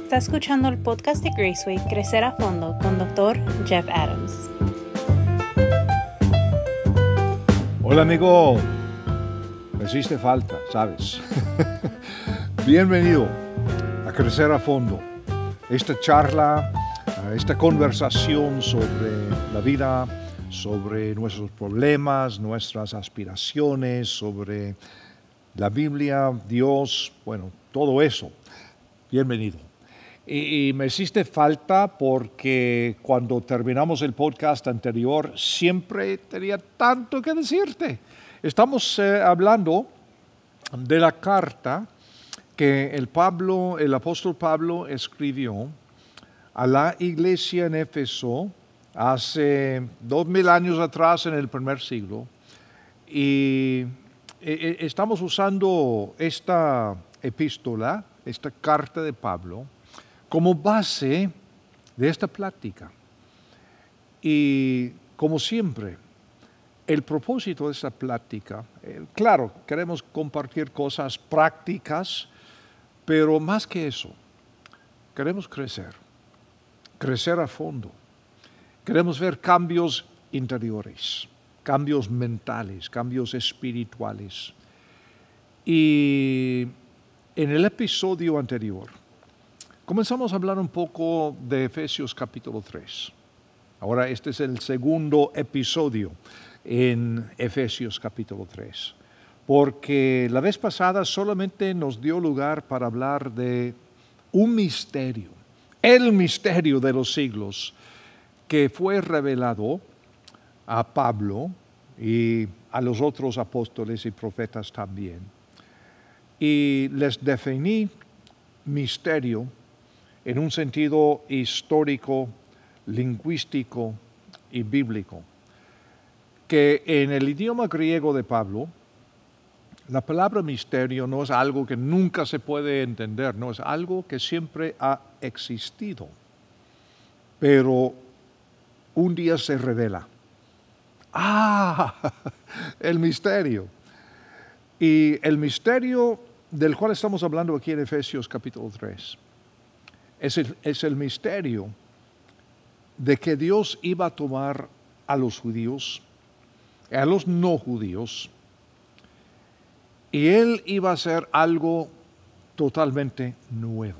Está escuchando el podcast de Graceway Crecer a Fondo con Dr. Jeff Adams. Hola amigo, me hiciste falta, ¿sabes? Bienvenido a Crecer a Fondo. Esta charla, esta conversación sobre la vida, sobre nuestros problemas, nuestras aspiraciones, sobre la Biblia, Dios, bueno, todo eso. Bienvenido. Y me hiciste falta porque cuando terminamos el podcast anterior siempre tenía tanto que decirte. Estamos hablando de la carta que el apóstol Pablo escribió a la iglesia en Éfeso hace 2000 años atrás, en el primer siglo. Y estamos usando esta epístola, esta carta de Pablo, como base de esta plática. Y como siempre, el propósito de esta plática, claro, queremos compartir cosas prácticas, pero más que eso, queremos crecer a fondo. Queremos ver cambios interiores, cambios mentales, cambios espirituales. Y en el episodio anterior, comenzamos a hablar un poco de Efesios capítulo 3. Ahora este es el segundo episodio en Efesios capítulo 3. Porque la vez pasada solamente nos dio lugar para hablar de un misterio, el misterio de los siglos, que fue revelado a Pablo y a los otros apóstoles y profetas también. Y les definí misterio en un sentido histórico, lingüístico y bíblico, que en el idioma griego de Pablo, la palabra misterio no es algo que nunca se puede entender, no es algo que siempre ha existido, pero un día se revela. El misterio. Y el misterio del cual estamos hablando aquí en Efesios capítulo 3 es el misterio de que Dios iba a tomar a los judíos, a los no judíos, y Él iba a hacer algo totalmente nuevo.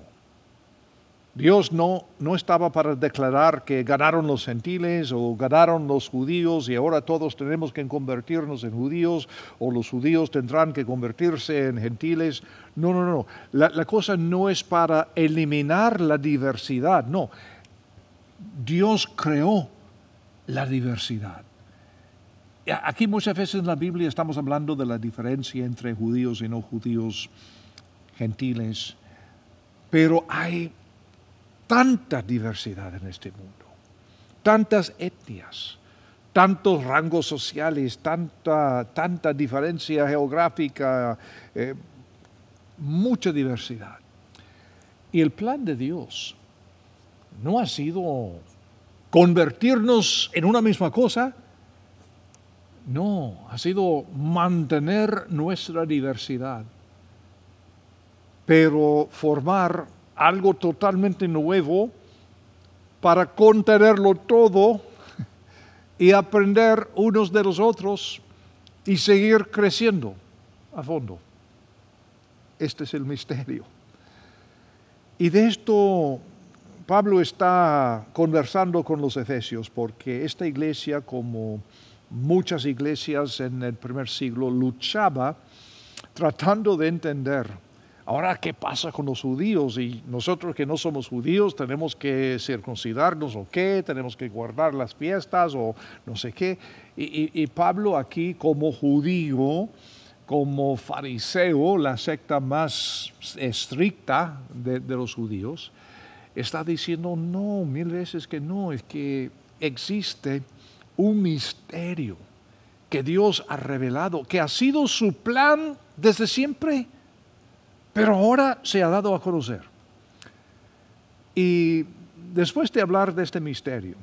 Dios no estaba para declarar que ganaron los gentiles o ganaron los judíos y ahora todos tenemos que convertirnos en judíos o los judíos tendrán que convertirse en gentiles. No. La cosa no es para eliminar la diversidad, no. Dios creó la diversidad. Aquí muchas veces en la Biblia estamos hablando de la diferencia entre judíos y no judíos, gentiles, pero hay tanta diversidad en este mundo, tantas etnias, tantos rangos sociales, tanta diferencia geográfica, mucha diversidad. Y el plan de Dios no ha sido convertirnos en una misma cosa, no, ha sido mantener nuestra diversidad, pero formar algo totalmente nuevo para contenerlo todo y aprender unos de los otros y seguir creciendo a fondo. Este es el misterio. Y de esto Pablo está conversando con los efesios porque esta iglesia, como muchas iglesias en el primer siglo, luchaba tratando de entender. Ahora, ¿qué pasa con los judíos? Y nosotros que no somos judíos tenemos que circuncidarnos o qué, tenemos que guardar las fiestas o no sé qué. Y Pablo aquí como judío, como fariseo, la secta más estricta de los judíos, está diciendo no, 1000 veces que no, es que existe un misterio que Dios ha revelado, que ha sido su plan desde siempre, pero ahora se ha dado a conocer. Y después de hablar de este misterio,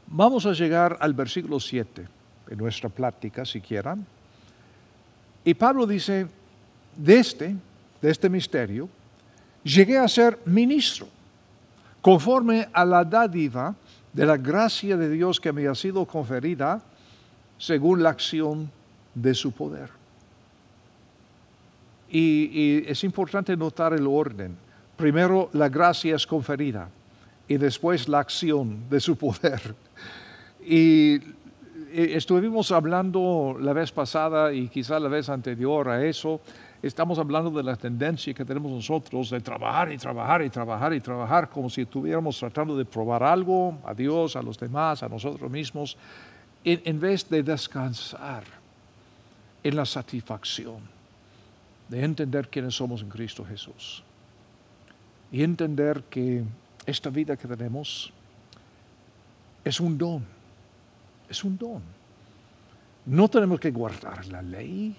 vamos a llegar al versículo 7 de nuestra plática, si quieran. Y Pablo dice, de este misterio, llegué a ser ministro, conforme a la dádiva de la gracia de Dios que me ha sido conferida según la acción de su poder. Y es importante notar el orden. Primero la gracia es conferida y después la acción de su poder. Y estuvimos hablando la vez pasada y quizá la vez anterior a eso, estamos hablando de la tendencia que tenemos nosotros de trabajar y trabajar y trabajar y trabajar como si estuviéramos tratando de probar algo a Dios, a los demás, a nosotros mismos, en vez de descansar en la satisfacción de entender quiénes somos en Cristo Jesús y entender que esta vida que tenemos es un don, es un don. No tenemos que guardar la ley,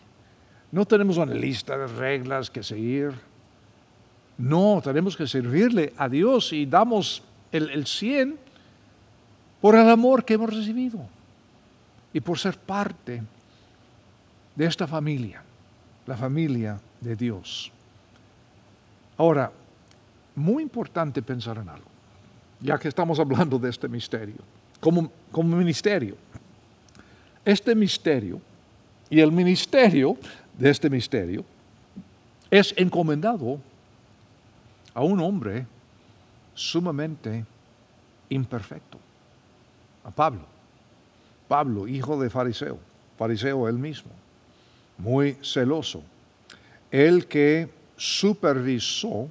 no tenemos una lista de reglas que seguir. No, tenemos que servirle a Dios y damos el 100 por el amor que hemos recibido y por ser parte de esta familia, la familia de Dios. Ahora, muy importante pensar en algo, ya que estamos hablando de este misterio, como ministerio. Este misterio y el ministerio de este misterio es encomendado a un hombre sumamente imperfecto, a Pablo. Pablo, hijo de fariseo, fariseo él mismo, muy celoso, el que supervisó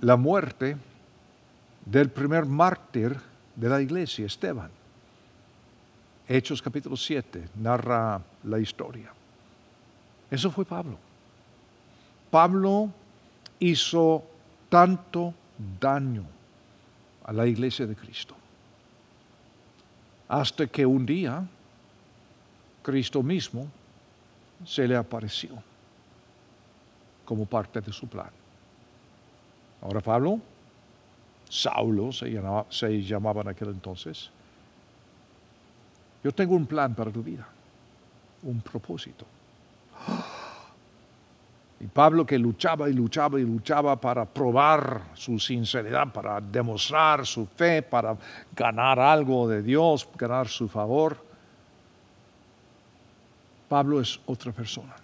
la muerte del primer mártir de la iglesia, Esteban. Hechos capítulo 7 narra la historia. Eso fue Pablo. Pablo hizo tanto daño a la iglesia de Cristo, hasta que un día Cristo mismo se le apareció como parte de su plan. Ahora Pablo, Saulo se llamaba en aquel entonces. Yo tengo un plan para tu vida, un propósito. Y Pablo, que luchaba y luchaba y luchaba para probar su sinceridad, para demostrar su fe, para ganar algo de Dios, ganar su favor. Pablo es otra persona.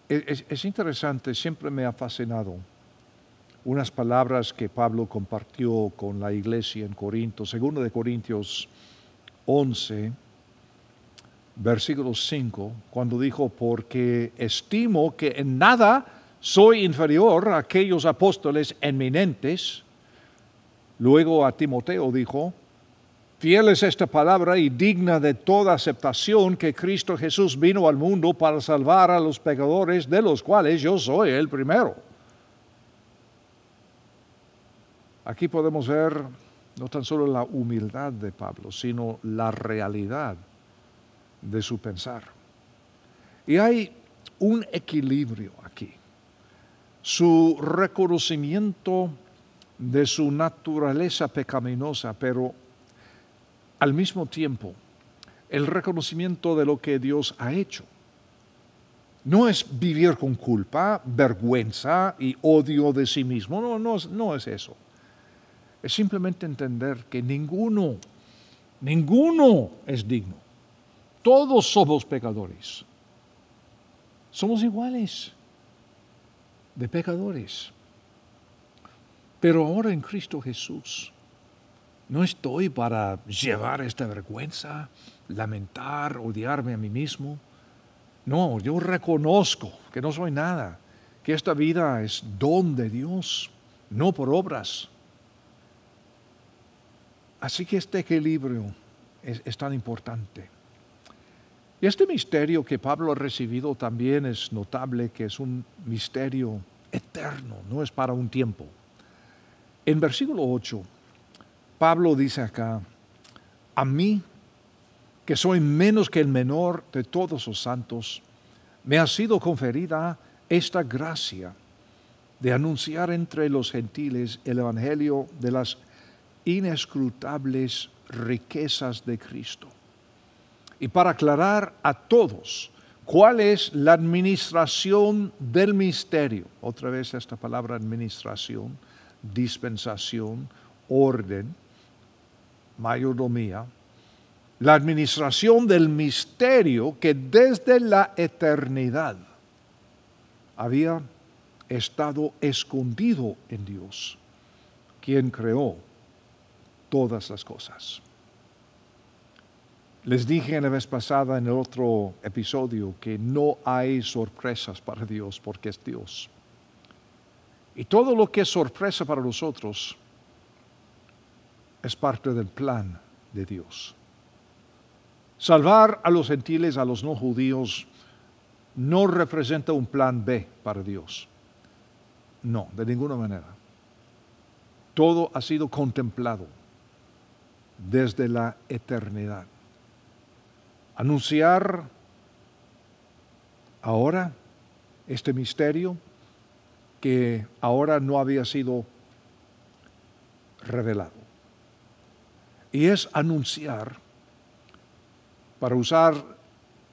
Es interesante, siempre me ha fascinado unas palabras que Pablo compartió con la iglesia en Corinto, 2 de Corintios 11, versículo 5, cuando dijo, porque estimo que en nada soy inferior a aquellos apóstoles eminentes. Luego a Timoteo dijo, fiel es esta palabra y digna de toda aceptación, que Cristo Jesús vino al mundo para salvar a los pecadores, de los cuales yo soy el primero. Aquí podemos ver no tan solo la humildad de Pablo, sino la realidad de su pensar. Y hay un equilibrio aquí. Su reconocimiento de su naturaleza pecaminosa, pero al mismo tiempo el reconocimiento de lo que Dios ha hecho. No es vivir con culpa, vergüenza y odio de sí mismo, no es eso. Es simplemente entender que ninguno es digno. Todos somos pecadores. Somos iguales de pecadores. Pero ahora en Cristo Jesús, no estoy para llevar esta vergüenza, lamentar, odiarme a mí mismo. No, yo reconozco que no soy nada, que esta vida es don de Dios, no por obras. Así que este equilibrio es tan importante. Y este misterio que Pablo ha recibido también es notable, que es un misterio eterno, no es para un tiempo. En versículo 8, Pablo dice acá, a mí, que soy menos que el menor de todos los santos, me ha sido conferida esta gracia de anunciar entre los gentiles el evangelio de las inescrutables riquezas de Cristo, y para aclarar a todos ¿Cuál es la administración del misterio? Otra vez esta palabra administración, dispensación, orden, mayordomía. La administración del misterio que desde la eternidad había estado escondido en Dios, quien creó todas las cosas. Les dije en la vez pasada, en el otro episodio, que no hay sorpresas para Dios porque es Dios. Y todo lo que es sorpresa para nosotros es parte del plan de Dios. Salvar a los gentiles, a los no judíos, no representa un plan B para Dios. No, de ninguna manera. Todo ha sido contemplado desde la eternidad. Anunciar ahora este misterio que ahora no había sido revelado. Y es anunciar, para usar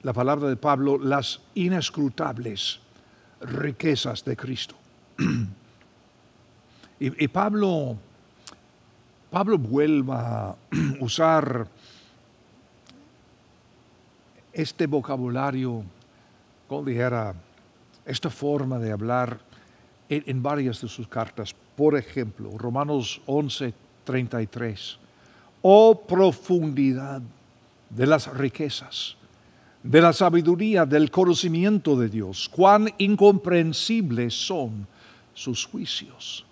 la palabra de Pablo, las inescrutables riquezas de Cristo. Y Pablo vuelve a usar este vocabulario, como dijera, esta forma de hablar en varias de sus cartas. Por ejemplo, Romanos 11:33. Oh profundidad de las riquezas, de la sabiduría, del conocimiento de Dios, cuán incomprensibles son sus juicios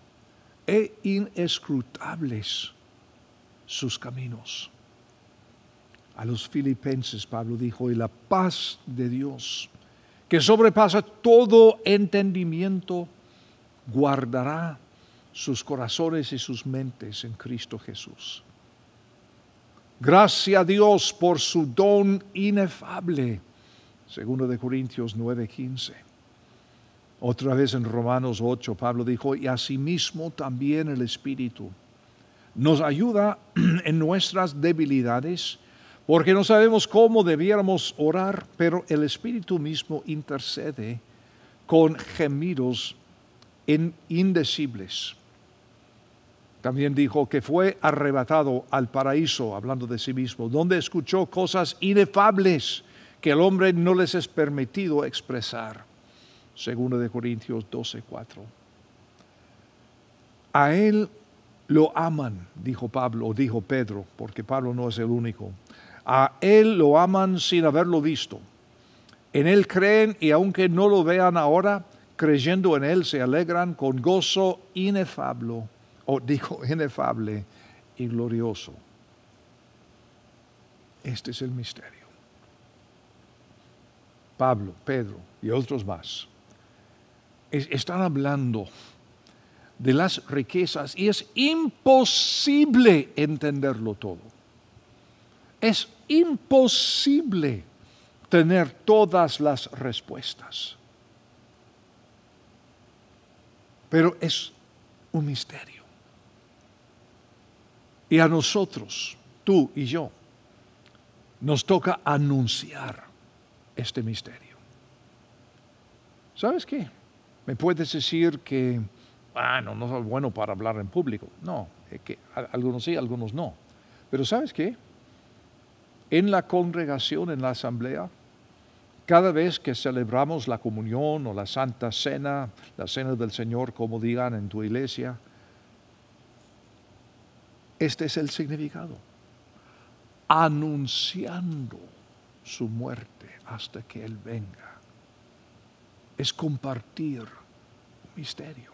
e inescrutables sus caminos. A los filipenses Pablo dijo, y la paz de Dios, que sobrepasa todo entendimiento, guardará sus corazones y sus mentes en Cristo Jesús. Gracias a Dios por su don inefable. 2 Corintios 9:15. Otra vez en Romanos 8, Pablo dijo, y asimismo también el Espíritu nos ayuda en nuestras debilidades, porque no sabemos cómo debiéramos orar, pero el Espíritu mismo intercede con gemidos indecibles. También dijo que fue arrebatado al paraíso, hablando de sí mismo, donde escuchó cosas inefables que al hombre no les es permitido expresar. 2 Corintios 12:4. A él lo aman, dijo Pablo, o dijo Pedro, porque Pablo no es el único. A él lo aman sin haberlo visto. En él creen y aunque no lo vean ahora, creyendo en él se alegran con gozo inefable, o dijo inefable y glorioso. Este es el misterio. Pablo, Pedro y otros más están hablando de las riquezas y es imposible entenderlo todo. Es imposible tener todas las respuestas. Pero es un misterio. Y a nosotros, tú y yo, nos toca anunciar este misterio. ¿Sabes qué? Me puedes decir que, no es bueno para hablar en público. No, es que algunos sí, algunos no. Pero ¿sabes qué? En la congregación, en la asamblea, cada vez que celebramos la comunión o la Santa Cena, la Cena del Señor, como digan en tu iglesia, este es el significado. Anunciando su muerte hasta que Él venga. Es compartir un misterio.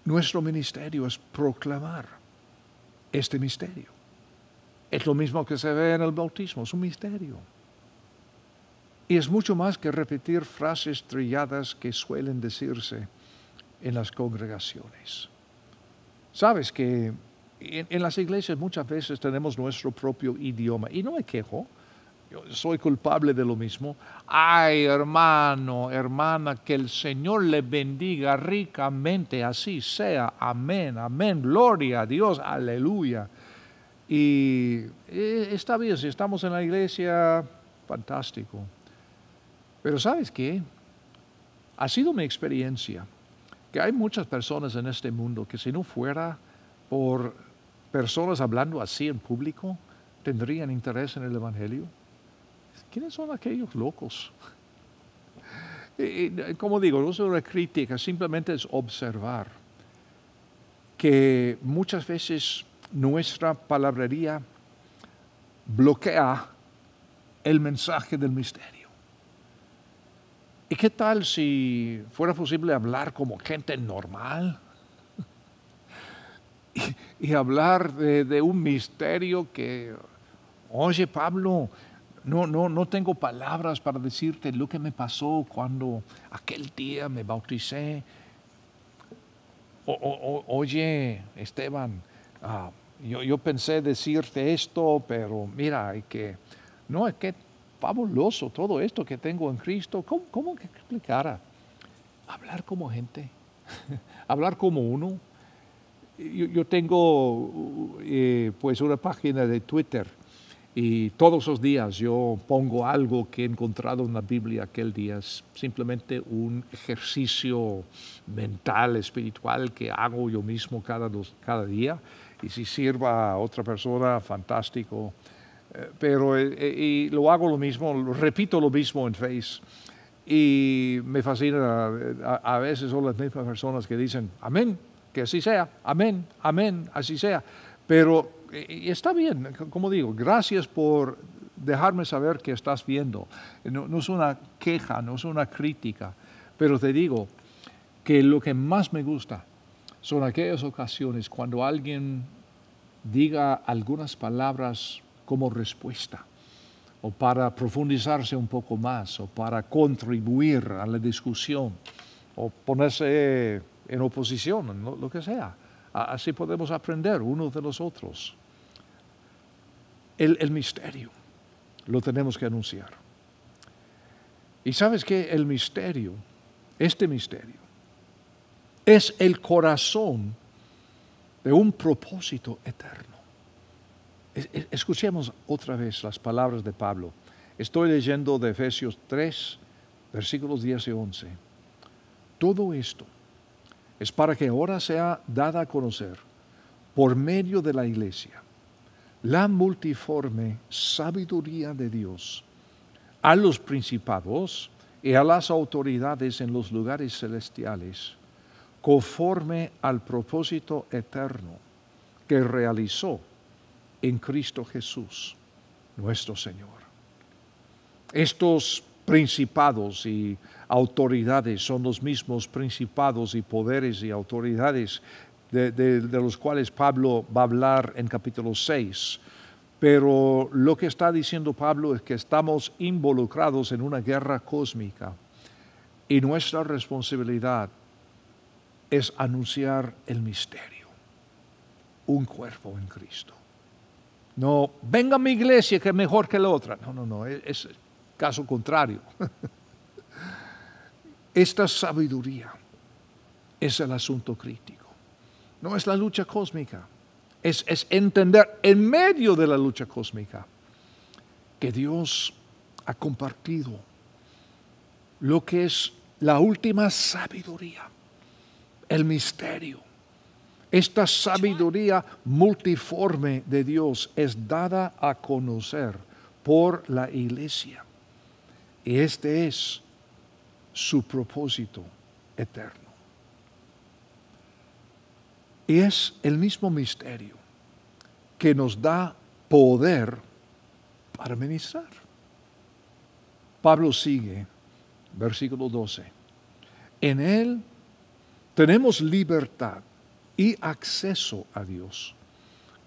Nuestro ministerio es proclamar este misterio. Es lo mismo que se ve en el bautismo, es un misterio. Y es mucho más que repetir frases trilladas que suelen decirse en las congregaciones. Sabes que en las iglesias muchas veces tenemos nuestro propio idioma y no me quejo. Yo soy culpable de lo mismo. Ay, hermano, hermana, que el Señor le bendiga ricamente, así sea. Amén, amén, gloria a Dios, aleluya. Y está bien, si estamos en la iglesia, fantástico. Pero ¿sabes qué? Ha sido mi experiencia que hay muchas personas en este mundo que si no fuera por personas hablando así en público, tendrían interés en el Evangelio. ¿Quiénes son aquellos locos? Como digo, no es una crítica, simplemente es observar que muchas veces nuestra palabrería bloquea el mensaje del misterio. ¿Y qué tal si fuera posible hablar como gente normal? Y hablar de un misterio que, oye Pablo, no tengo palabras para decirte lo que me pasó cuando aquel día me bauticé. Oye, Esteban, yo pensé decirte esto, pero mira, es que fabuloso todo esto que tengo en Cristo. ¿Cómo que explicara? Hablar como gente, hablar como uno. Yo tengo pues una página de Twitter y todos los días yo pongo algo que he encontrado en la Biblia aquel día. Es simplemente un ejercicio mental, espiritual que hago yo mismo cada día. Y si sirva a otra persona, fantástico. Pero y lo hago lo mismo, lo repito lo mismo en Face. Y me fascina, a veces son las mismas personas que dicen, amén, que así sea, amén, amén, así sea. Pero está bien, como digo, gracias por dejarme saber que estás viendo. No es una queja, no es una crítica, pero te digo que lo que más me gusta son aquellas ocasiones cuando alguien diga algunas palabras como respuesta, o para profundizarse un poco más, o para contribuir a la discusión, o ponerse en oposición, lo que sea. Así podemos aprender unos de los otros. El misterio lo tenemos que anunciar. Y sabes que el misterio, este misterio, es el corazón de un propósito eterno. Escuchemos otra vez las palabras de Pablo. Estoy leyendo de Efesios 3, versículos 10 y 11. Todo esto es para que ahora sea dada a conocer por medio de la iglesia la multiforme sabiduría de Dios a los principados y a las autoridades en los lugares celestiales, conforme al propósito eterno que realizó en Cristo Jesús, nuestro Señor. Estos principados y autoridades son los mismos principados y poderes y autoridades de los cuales Pablo va a hablar en capítulo 6. Pero lo que está diciendo Pablo es que estamos involucrados en una guerra cósmica y nuestra responsabilidad es anunciar el misterio, un cuerpo en Cristo. No, venga a mi iglesia que es mejor que la otra. No, es caso contrario. Esta sabiduría es el asunto crítico. No es la lucha cósmica. Es entender en medio de la lucha cósmica que Dios ha compartido lo que es la última sabiduría, el misterio. Esta sabiduría multiforme de Dios es dada a conocer por la iglesia. Y este es su propósito eterno. Y es el mismo misterio que nos da poder para ministrar. Pablo sigue, versículo 12. En él tenemos libertad y acceso a Dios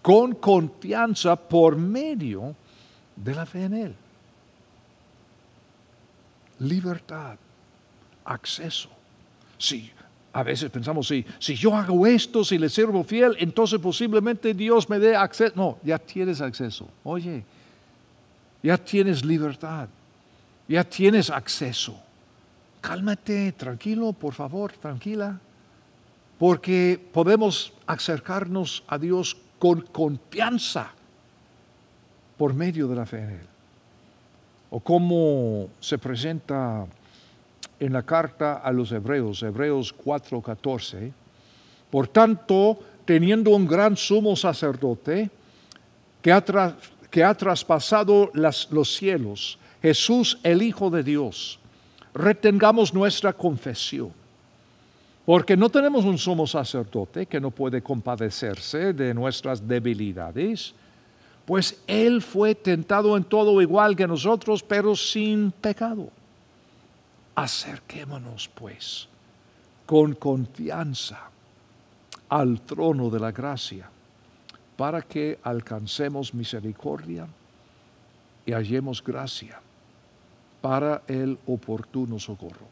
con confianza por medio de la fe en Él. Libertad, acceso. Sí, a veces pensamos, si yo hago esto, si le sirvo fiel, entonces posiblemente Dios me dé acceso. No, ya tienes acceso. Oye, ya tienes libertad, ya tienes acceso. Cálmate, tranquilo, por favor, tranquila. Porque podemos acercarnos a Dios con confianza por medio de la fe en Él. o cómo se presenta en la carta a los Hebreos, Hebreos 4:14. Por tanto, teniendo un gran sumo sacerdote que ha traspasado los cielos, Jesús el Hijo de Dios, retengamos nuestra confesión. Porque no tenemos un sumo sacerdote que no puede compadecerse de nuestras debilidades, pues Él fue tentado en todo igual que nosotros, pero sin pecado. Acerquémonos, pues, con confianza al trono de la gracia, para que alcancemos misericordia y hallemos gracia para el oportuno socorro.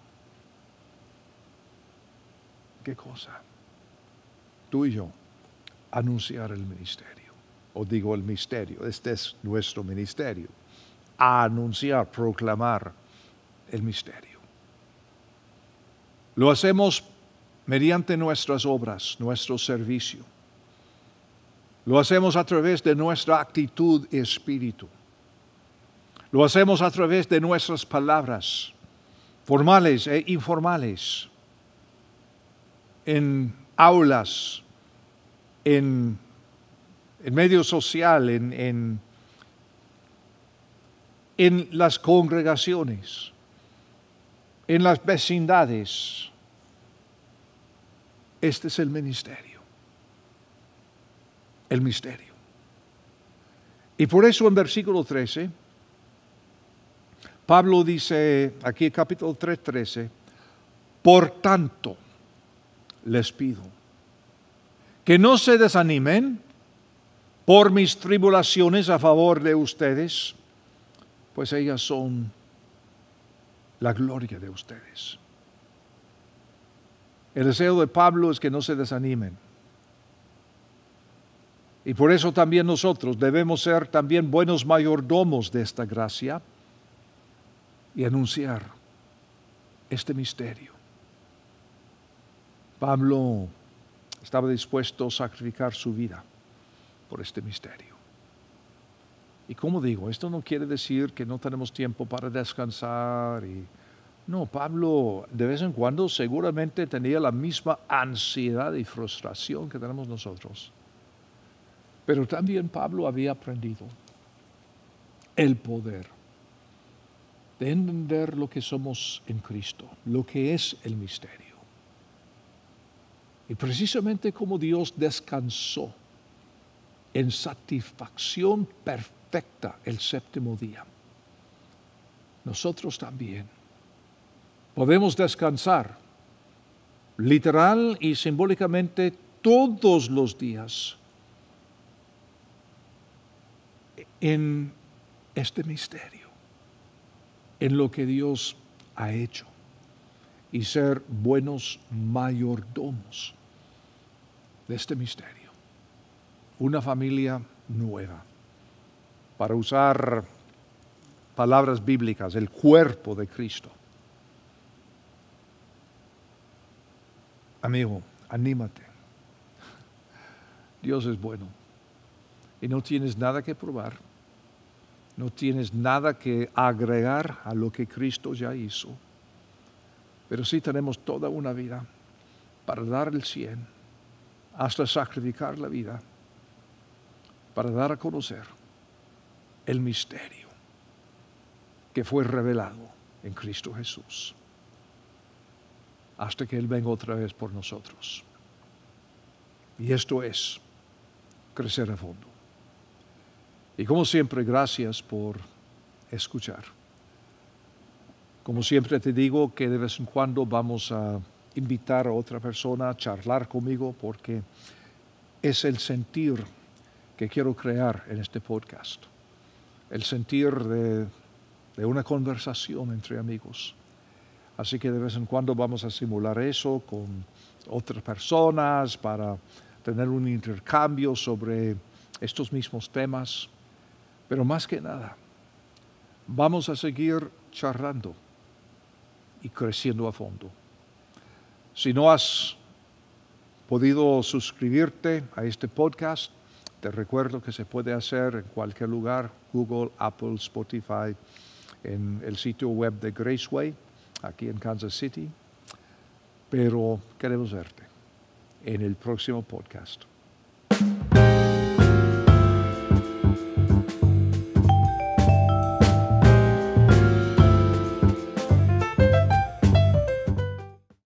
¿Qué cosa? Tú y yo, anunciar el ministerio. O digo el misterio, este es nuestro ministerio. Anunciar, proclamar el misterio. Lo hacemos mediante nuestras obras, nuestro servicio. Lo hacemos a través de nuestra actitud y espíritu. Lo hacemos a través de nuestras palabras, formales e informales, en aulas, en medio social, en las congregaciones, en las vecindades. Este es el ministerio. El misterio. Y por eso en versículo 13, Pablo dice, aquí capítulo 3:13, por tanto, les pido que no se desanimen por mis tribulaciones a favor de ustedes, pues ellas son la gloria de ustedes. El deseo de Pablo es que no se desanimen. Y por eso también nosotros debemos ser también buenos mayordomos de esta gracia y anunciar este misterio. Pablo estaba dispuesto a sacrificar su vida por este misterio. Y como digo, esto no quiere decir que no tenemos tiempo para descansar. No, Pablo de vez en cuando seguramente tenía la misma ansiedad y frustración que tenemos nosotros. Pero también Pablo había aprendido el poder de entender lo que somos en Cristo, lo que es el misterio. Y precisamente como Dios descansó en satisfacción perfecta el séptimo día, nosotros también podemos descansar literal y simbólicamente todos los días en este misterio, en lo que Dios ha hecho, y ser buenos mayordomos de este misterio. Una familia nueva, para usar palabras bíblicas, el cuerpo de Cristo. Amigo, anímate. Dios es bueno y no tienes nada que probar, no tienes nada que agregar a lo que Cristo ya hizo, pero sí tenemos toda una vida para dar el 100, hasta sacrificar la vida, para dar a conocer el misterio que fue revelado en Cristo Jesús, hasta que Él venga otra vez por nosotros. Y esto es crecer a fondo. Y como siempre, gracias por escuchar. Como siempre te digo que de vez en cuando vamos a invitar a otra persona a charlar conmigo, porque es el sentir que quiero crear en este podcast. El sentir de una conversación entre amigos. Así que de vez en cuando vamos a simular eso con otras personas para tener un intercambio sobre estos mismos temas. Pero más que nada, vamos a seguir charlando y creciendo a fondo. Si no has podido suscribirte a este podcast, te recuerdo que se puede hacer en cualquier lugar: Google, Apple, Spotify, en el sitio web de Graceway, aquí en Kansas City. Pero queremos verte en el próximo podcast.